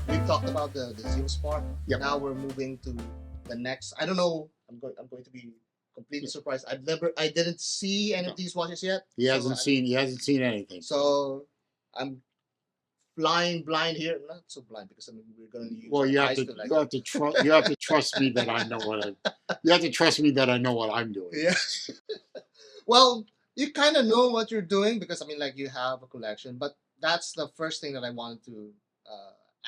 we've talked about the Zelos part. Yep. Now we're moving to the next. I don't know. I'm going to be completely surprised. I didn't see any of these watches yet. He hasn't seen anything. So I'm flying blind here. Not so blind because I mean we're going to use. Well, you have to trust me that I know you have to trust me that I know what I'm doing. Yeah. Well, you kind of know what you're doing because I mean, like you have a collection. But that's the first thing that I wanted to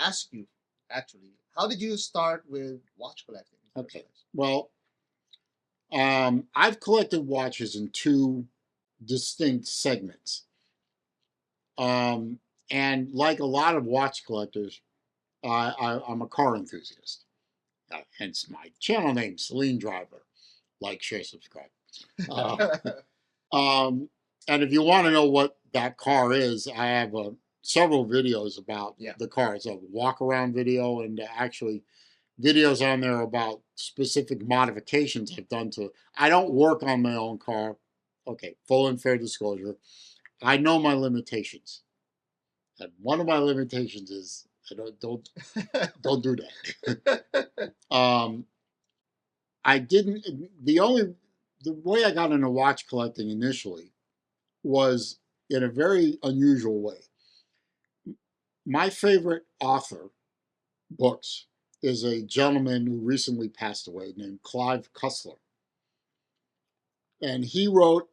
ask you. Actually, how did you start with watch collecting? Okay. Well, I've collected watches in two distinct segments. And like a lot of watch collectors, I'm a car enthusiast. Hence my channel name, Celine Driver. Like, share, subscribe. And if you want to know what that car is, I have several videos about the car. It's a walk around video and actually videos on there about specific modifications I've done to. I don't work on my own car. Okay, full and fair disclosure. I know my limitations, and one of my limitations is I don't do that. I didn't. The way I got into watch collecting initially was in a very unusual way. My favorite author books is a gentleman who recently passed away named Clive Cussler. And he wrote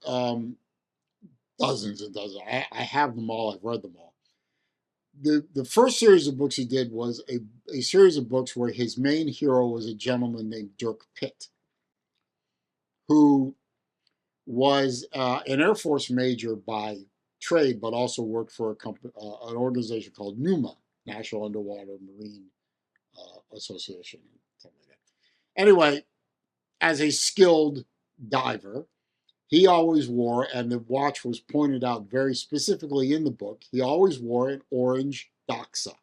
dozens and dozens. I have them all. I've read them all. The first series of books he did was a series of books where his main hero was a gentleman named Dirk Pitt, who was an Air Force major by trade, but also worked for an organization called NUMA, National Underwater Marine Association. Something like that. Anyway, as a skilled diver, he always wore, and the watch was pointed out very specifically in the book, he always wore an orange Doxa.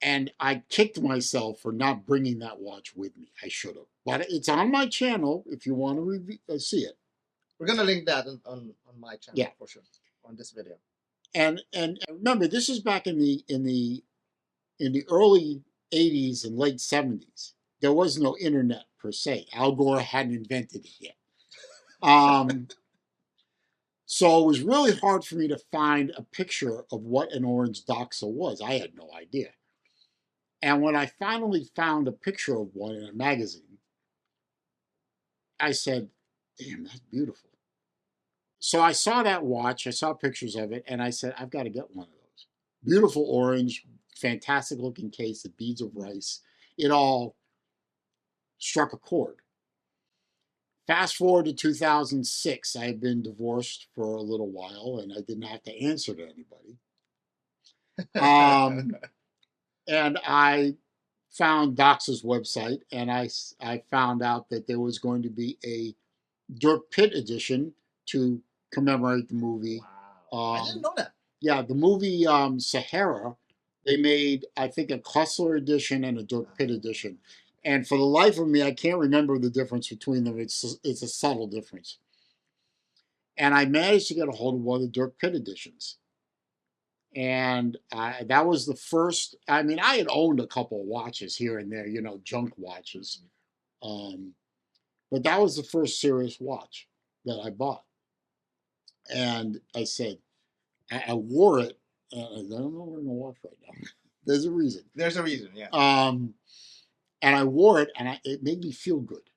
And I kicked myself for not bringing that watch with me. I should have. But it's on my channel if you want to see it. We're going to link that on my channel for sure, on this video. And remember, this is back in the early 80s and late 70s. There was no internet per se. Al Gore hadn't invented it yet. So it was really hard for me to find a picture of what an orange Doxa was. I had no idea. And when I finally found a picture of one in a magazine, I said, damn, that's beautiful. So I saw that watch, I saw pictures of it, and I said, I've got to get one of those. Beautiful orange, fantastic looking case, the beads of rice. It all struck a chord. Fast forward to 2006, I had been divorced for a little while, and I didn't have to answer to anybody. And I found Doxa's website, and I found out that there was going to be a Dirk Pitt edition to commemorate the movie. Wow. I didn't know that. Yeah, the movie Sahara, they made, I think, a Cussler edition and a Dirk Pitt edition. And for the life of me, I can't remember the difference between them. It's a subtle difference. And I managed to get a hold of one of the Dirk Pitt editions. And that was the first. I mean, I had owned a couple of watches here and there, junk watches. But that was the first serious watch that I bought. And I said, I wore it. I don't know wearing a watch right now. There's a reason. There's a reason, yeah. And I wore it, and it made me feel good.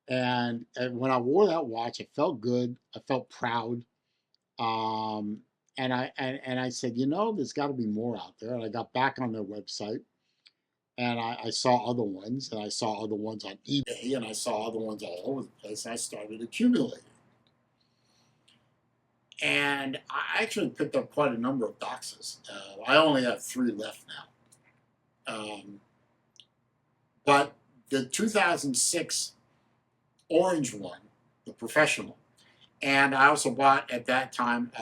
And when I wore that watch, it felt good. I felt proud. And I said, there's got to be more out there. And I got back on their website, and I saw other ones, and I saw other ones on eBay, and I saw other ones all over the place. And I started accumulating. And I actually picked up quite a number of Doxas. I only have 3 left now. But the 2006 orange one, the professional, and I also bought at that time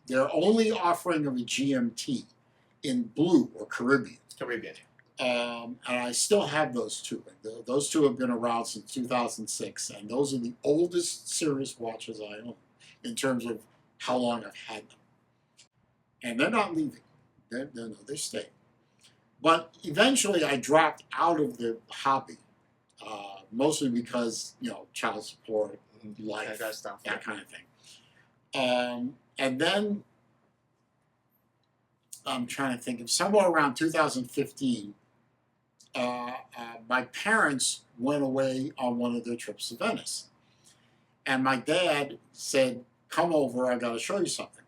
their only offering of a GMT in blue or Caribbean. And I still have those two. Those two have been around since 2006, and those are the oldest serious watches I own in terms of how long I've had them. And they're not leaving. They stayed. But eventually, I dropped out of the hobby, mostly because child support, life, that kind of thing. And then I'm trying to think of somewhere around 2015. My parents went away on one of their trips to Venice, and my dad said, "Come over, I got to show you something."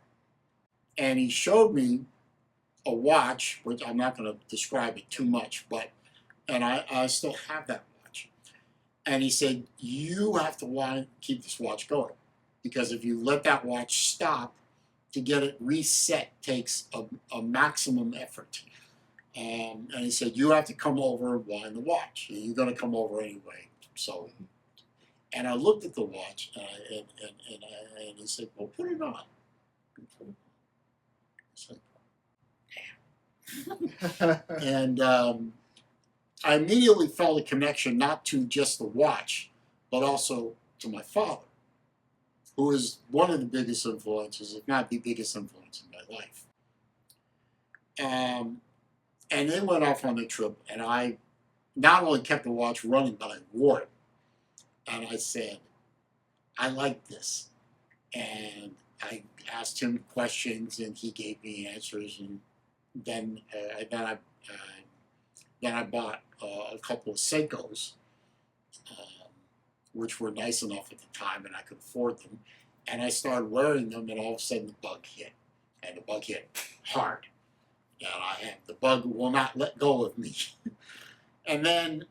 And he showed me a watch, which I'm not going to describe it too much, and I still have that watch. And he said, "You have to want to keep this watch going, because if you let that watch stop, to get it reset takes a maximum effort." And he said, "You have to come over and wind the watch. You're going to come over anyway." So, and I looked at the watch, and he said, "Well, put it on." And I immediately felt a connection not to just the watch, but also to my father, who is one of the biggest influences, if not the biggest influence in my life. And they went off on the trip, and I not only kept the watch running, but I wore it. And I said, "I like this." And I asked him questions, and he gave me answers. And then, then I bought a couple of Seikos, which were nice enough at the time, and I could afford them. And I started wearing them, and all of a sudden the bug hit, and the bug hit hard. And the bug will not let go of me. and then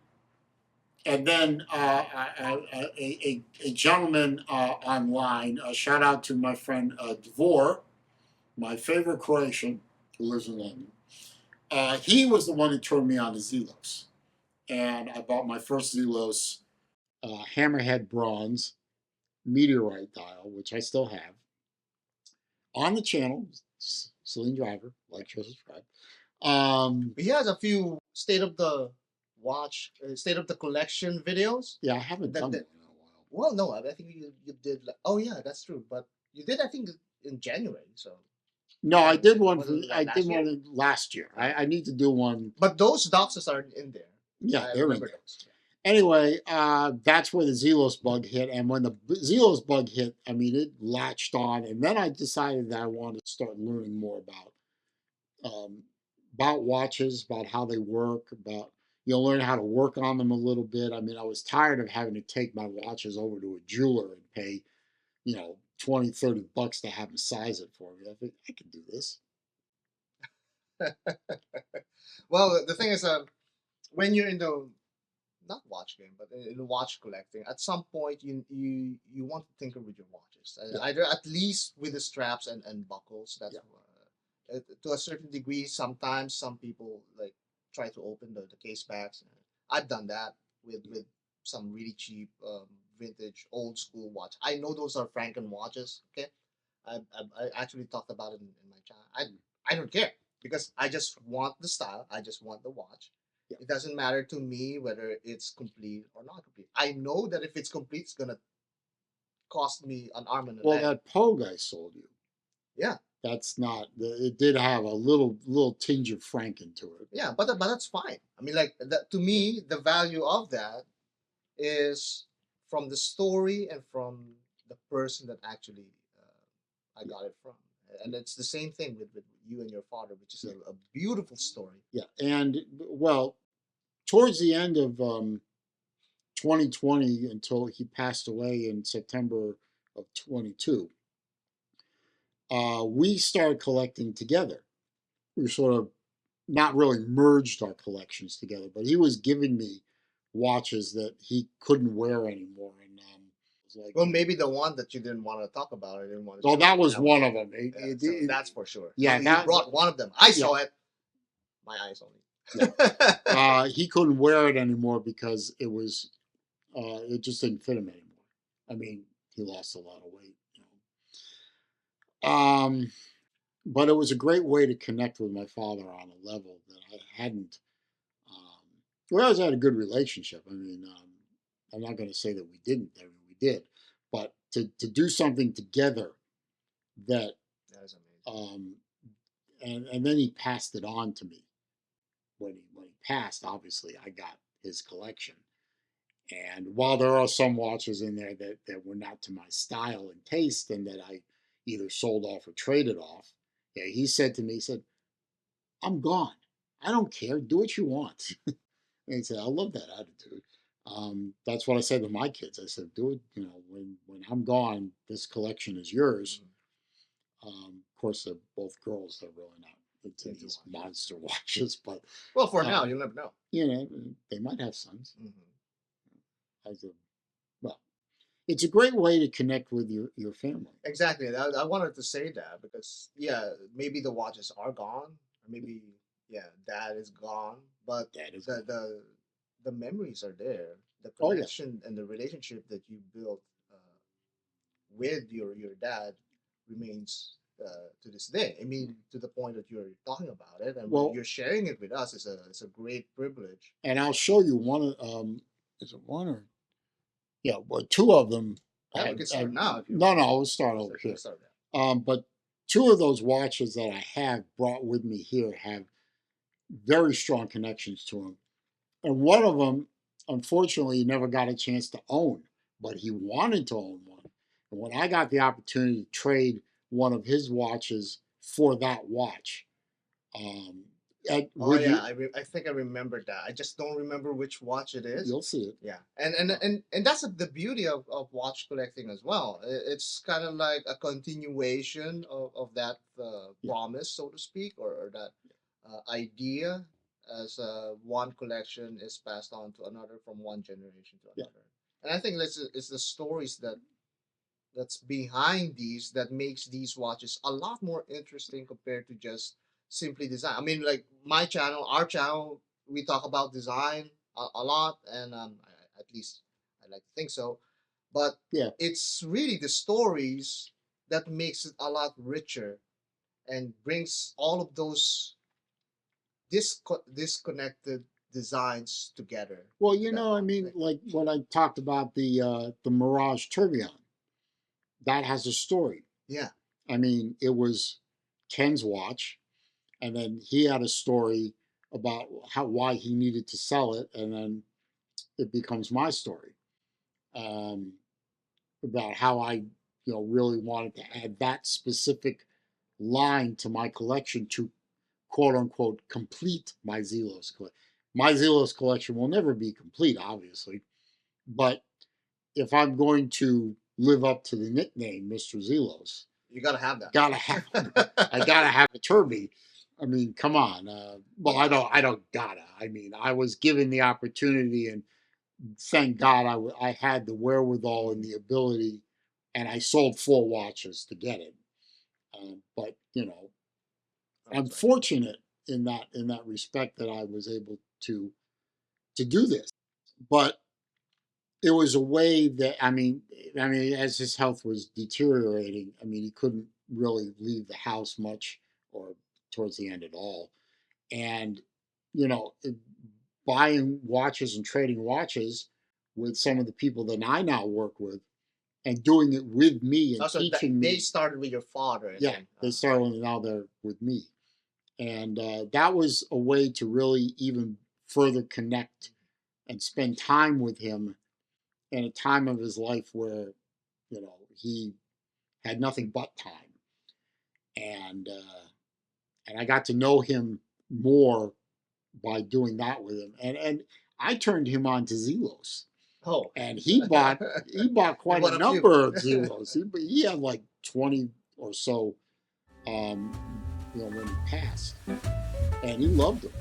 a gentleman online, shout out to my friend Dvor, my favorite Croatian who lives in London. He was the one who turned me on to Zelos. And I bought my first Zelos hammerhead bronze meteorite dial, which I still have, on the channel. Celine Driver, like, share, subscribe. He has a few state of the state of the collection videos. Yeah, I haven't done that in a while. Well, no, I think you did. Oh yeah, that's true. But you did, I think, in January. So no, I did one. One last year. I need to do one. But those Doxas are in there. Yeah, they're in there. Anyway, that's where the Zelos bug hit, and when the Zelos bug hit, I mean, it latched on, and then I decided that I wanted to start learning more about watches, about how they work, about learn how to work on them a little bit. I mean, I was tired of having to take my watches over to a jeweler and pay, 20, $30 to have them size it for me. I think I can do this. Well, the thing is, when you're in the not watch game, but in watch collecting, at some point you want to tinker with your watches, either at least with the straps and buckles. That's to a certain degree. Sometimes some people like try to open the case backs. I've done that with some really cheap vintage old school watch. I know those are Franken watches. Okay, I actually talked about it in my channel. I don't care because I just want the style. I just want the watch. Yeah. It doesn't matter to me whether it's complete or not complete. I know that if it's complete, it's gonna cost me an arm and a leg. Well, that Pogue I sold you. Yeah. That's not. It did have a little tinge of Franken to it. Yeah, but that's fine. I mean, like that, to me, the value of that is from the story and from the person that actually I got it from. And it's the same thing with you and your father, which is a beautiful story. Yeah, and well, towards the end of 2020, until he passed away in September of 22, we started collecting together. We sort of not really merged our collections together, but he was giving me watches that he couldn't wear anymore. And like, well, maybe the one that you didn't want to talk about, I didn't want to. Well, that was one of them. So that's for sure. Yeah, he brought one of them. I saw it. My eyes only. Yeah. He couldn't wear it anymore because it was, it just didn't fit him anymore. I mean, he lost a lot of weight. But it was a great way to connect with my father on a level that I hadn't. We always had a good relationship. I mean, I'm not going to say that we didn't. I mean, we did. But to do something together that is amazing. and then he passed it on to me. When he passed, obviously I got his collection. And while there are some watches in there that were not to my style and taste, and that I either sold off or traded off, yeah, he said to me, he said, "I'm gone. I don't care. Do what you want." And he said, "I love that attitude." That's what I said to my kids. I said, "Do it. You know, when I'm gone, this collection is yours." Of course, they're both girls. They're really not into these monster watches, but well, for now, you'll never know. You know, they might have sons. Well, it's a great way to connect with your family. Exactly. I wanted to say that because maybe the watches are gone, or maybe dad is gone, but the memories are there. The connection and the relationship that you built with your dad remains to this day. I mean, to the point that you're talking about it, and you're sharing it with us. It's a great privilege. And I'll show you one. Is it one or? Yeah, well, two of them. Yeah, we can start now. No, we'll start over here. But two of those watches that I have brought with me here have very strong connections to him. And one of them, unfortunately, he never got a chance to own, but he wanted to own one. And when I got the opportunity to trade one of his watches for that watch, I think I remember that. I just don't remember which watch it is. You'll see it. Yeah, and that's the beauty of watch collecting as well. It's kind of like a continuation of that promise, so to speak, or that idea, as one collection is passed on to another from one generation to another. And I think it's the stories that's behind these that makes these watches a lot more interesting compared to just simply design. I mean, like our channel, we talk about design a lot, and at least I like to think so. But it's really the stories that makes it a lot richer and brings all of those disconnected designs together. Well, I mean, like when I talked about the Mirage Tourbillon, that has a story. Yeah. I mean, it was Ken's watch, and then he had a story about why he needed to sell it, and then it becomes my story about how I really wanted to add that specific line to my collection to quote unquote complete my Zelos collection. My Zelos collection will never be complete, obviously, but if I'm going to live up to the nickname Mr. Zelos, you gotta have that. I gotta have a Turby. I mean, come on. Well, I don't gotta. I mean, I was given the opportunity, and thank God I had the wherewithal and the ability, and I sold 4 watches to get it. But I'm fortunate in that respect that I was able to do this. But it was a way that I mean, as his health was deteriorating, I mean, he couldn't really leave the house much, or towards the end at all. And buying watches and trading watches with some of the people that I now work with, and doing it with me and teaching me. They started with your father. They started when now they're with me, and that was a way to really even further connect and spend time with him in a time of his life where he had nothing but time, and I got to know him more by doing that with him, and I turned him on to Zelos. Oh, and he bought quite a number of Zelos. He had like 20 or so, when he passed, and he loved them.